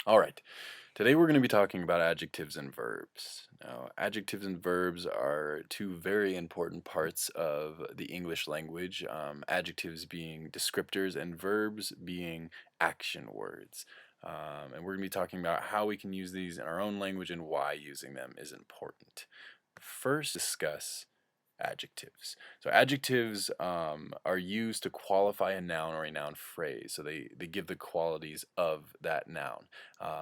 All right, today we're going to be talking about adjectives and verbs. Now, adjectives and verbs are two very important parts of the English language, adjectives being descriptors and verbs being action words. And we're going to be talking about how we can use these in our own language and why using them is important. First, discuss adjectives. So adjectives are used to qualify a noun or a noun phrase. So they give the qualities of that noun.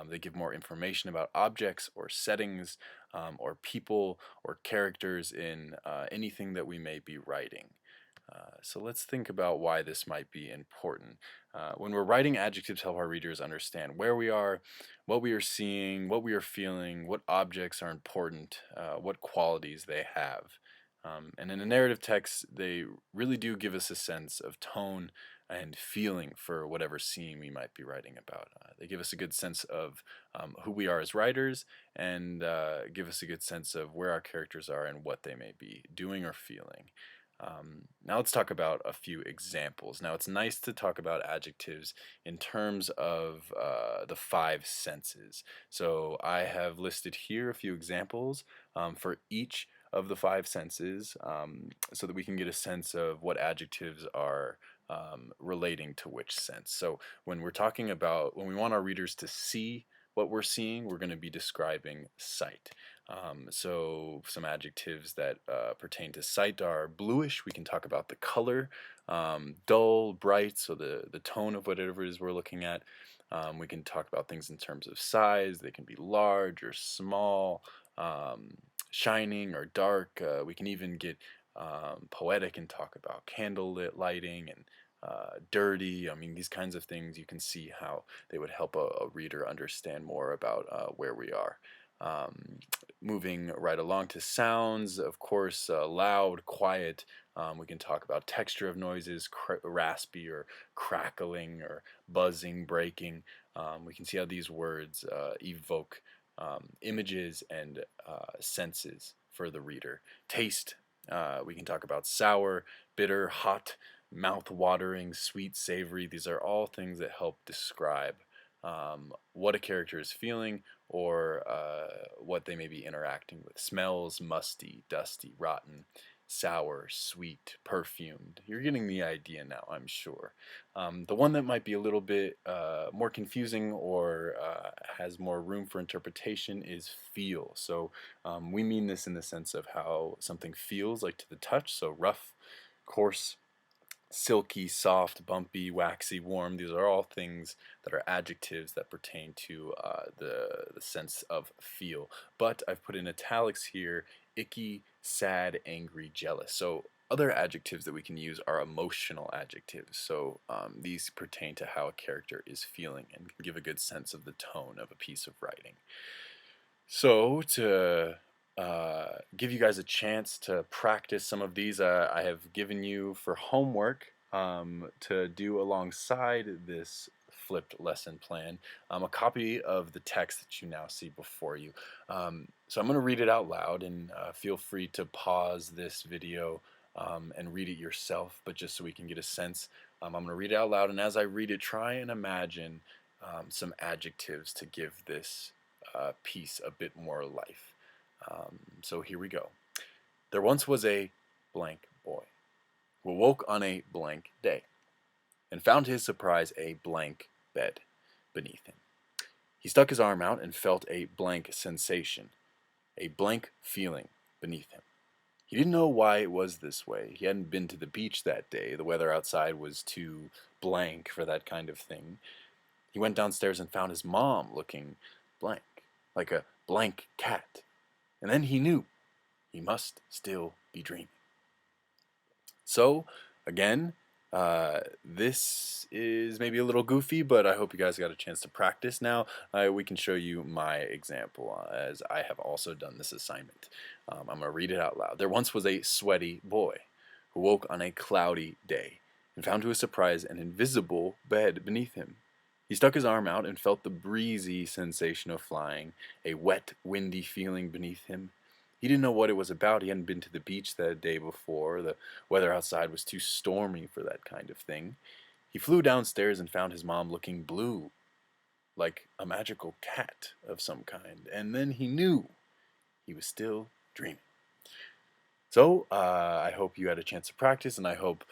They give more information about objects or settings or people or characters in anything that we may be writing. So let's think about why this might be important. When we're writing, adjectives help our readers understand where we are, what we are seeing, what we are feeling, what objects are important, what qualities they have. And in a narrative text, they really do give us a sense of tone and feeling for whatever scene we might be writing about. They give us a good sense of who we are as writers and give us a good sense of where our characters are and what they may be doing or feeling. Now let's talk about a few examples. Now it's nice to talk about adjectives in terms of the five senses. So I have listed here a few examples for each of the five senses so that we can get a sense of what adjectives are relating to which sense. So when we're talking about, when we want our readers to see what we're seeing, we're going to be describing sight. So some adjectives that pertain to sight are bluish. We can talk about the color, dull, bright, so the tone of whatever it is we're looking at. We can talk about things in terms of size. They can be large or small, shining or dark. We can even get poetic and talk about candlelit lighting and dirty. I mean, these kinds of things, you can see how they would help a reader understand more about where we are. Moving right along to sounds, of course, loud, quiet. We can talk about texture of noises, raspy or crackling or buzzing, breaking. We can see how these words evoke images and senses for the reader. Taste, we can talk about sour, bitter, hot, mouth-watering, sweet, savory. These are all things that help describe what a character is feeling or what they may be interacting with. Smells, musty, dusty, rotten, sour, sweet, perfumed. You're getting the idea now, I'm sure. The one that might be a little bit more confusing or has more room for interpretation is feel. So we mean this in the sense of how something feels like to the touch. So rough, coarse, silky, soft, bumpy, waxy, warm. These are all things that are adjectives that pertain to the sense of feel. But I've put in italics here, icky, sad, angry, jealous. So other adjectives that we can use are emotional adjectives. So these pertain to how a character is feeling and can give a good sense of the tone of a piece of writing. So to give you guys a chance to practice some of these, I have given you for homework to do alongside this flipped lesson plan a copy of the text that you now see before you. So I'm going to read it out loud, and feel free to pause this video and read it yourself, but just so we can get a sense. I'm going to read it out loud, and as I read it, try and imagine some adjectives to give this piece a bit more life. So here we go. There once was a blank boy who awoke on a blank day and found to his surprise a blank bed beneath him. He stuck his arm out and felt a blank sensation, a blank feeling beneath him. He didn't know why it was this way. He hadn't been to the beach that day. The weather outside was too blank for that kind of thing. He went downstairs and found his mom looking blank, like a blank cat. And then he knew he must still be dreaming. So, again, this is maybe a little goofy, but I hope you guys got a chance to practice. Now, we can show you my example, as I have also done this assignment. I'm going to read it out loud. There once was a sweaty boy who woke on a cloudy day and found to his surprise an invisible bed beneath him. He stuck his arm out and felt the breezy sensation of flying, a wet, windy feeling beneath him. He didn't know what it was about. He hadn't been to the beach the day before. The weather outside was too stormy for that kind of thing. He flew downstairs and found his mom looking blue, like a magical cat of some kind, and then he knew he was still dreaming. So I hope you had a chance to practice, and I hope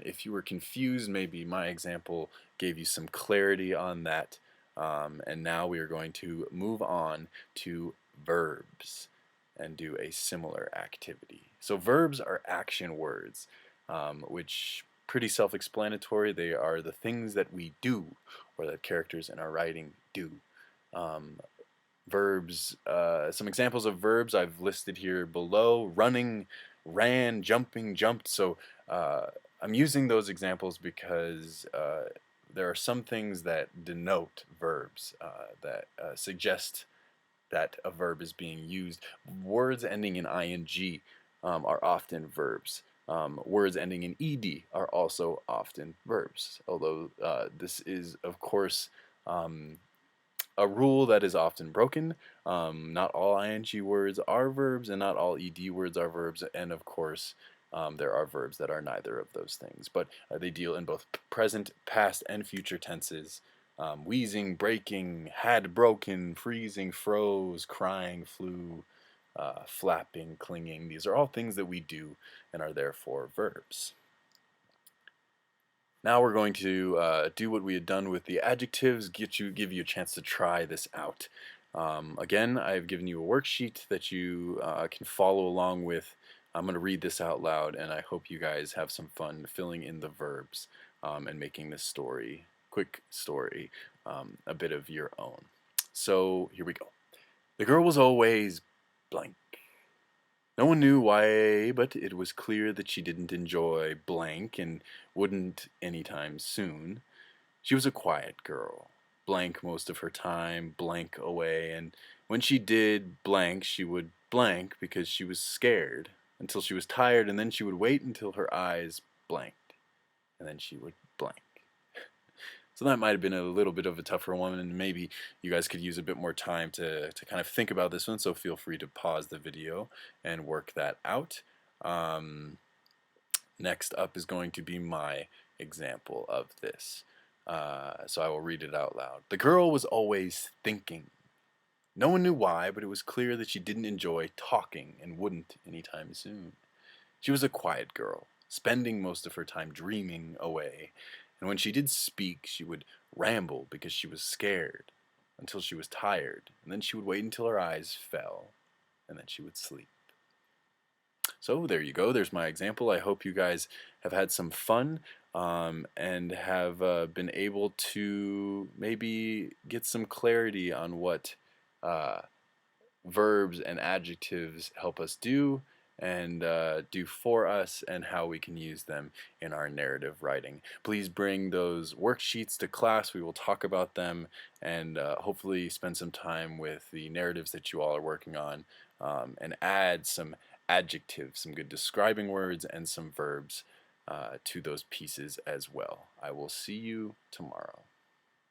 if you were confused, maybe my example gave you some clarity on that. And now we are going to move on to verbs and do a similar activity. So verbs are action words, which pretty self-explanatory. They are the things that we do or that characters in our writing do. Um, Verbs, some examples of verbs I've listed here below: running, ran, jumping, jumped. So uh, I'm using those examples because there are some things that denote verbs that suggest that a verb is being used. Words ending in ing are often verbs. Words ending in ed are also often verbs, although this is, of course, a rule that is often broken. Not all ing words are verbs, and not all ed words are verbs, and of course, there are verbs that are neither of those things, but they deal in both present, past, and future tenses. Wheezing, breaking, had broken, freezing, froze, crying, flew, flapping, clinging. These are all things that we do and are therefore verbs. Now we're going to do what we had done with the adjectives, give you a chance to try this out. Again, I've given you a worksheet that you can follow along with. I'm going to read this out loud, and I hope you guys have some fun filling in the verbs and making this quick story, a bit of your own. So here we go. The girl was always blank. No one knew why, but it was clear that she didn't enjoy blank and wouldn't anytime soon. She was a quiet girl, blank most of her time, blank away, and when she did blank, she would blank because she was scared, until she was tired, and then she would wait until her eyes blanked, and then she would blank. So that might have been a little bit of a tougher one, and maybe you guys could use a bit more time to kind of think about this one, so feel free to pause the video and work that out. Um, Next up is going to be my example of this. So I will read it out loud. The girl was always thinking. No one knew why, but it was clear that she didn't enjoy talking and wouldn't anytime soon. She was a quiet girl, spending most of her time dreaming away, and when she did speak, she would ramble because she was scared, until she was tired, and then she would wait until her eyes fell, and then she would sleep. So there you go. There's my example. I hope you guys have had some fun and have been able to maybe get some clarity on what uh, verbs and adjectives help us do and do for us, and how we can use them in our narrative writing. Please bring those worksheets to class. We will talk about them and hopefully spend some time with the narratives that you all are working on and add some adjectives, some good describing words, and some verbs to those pieces as well. I will see you tomorrow.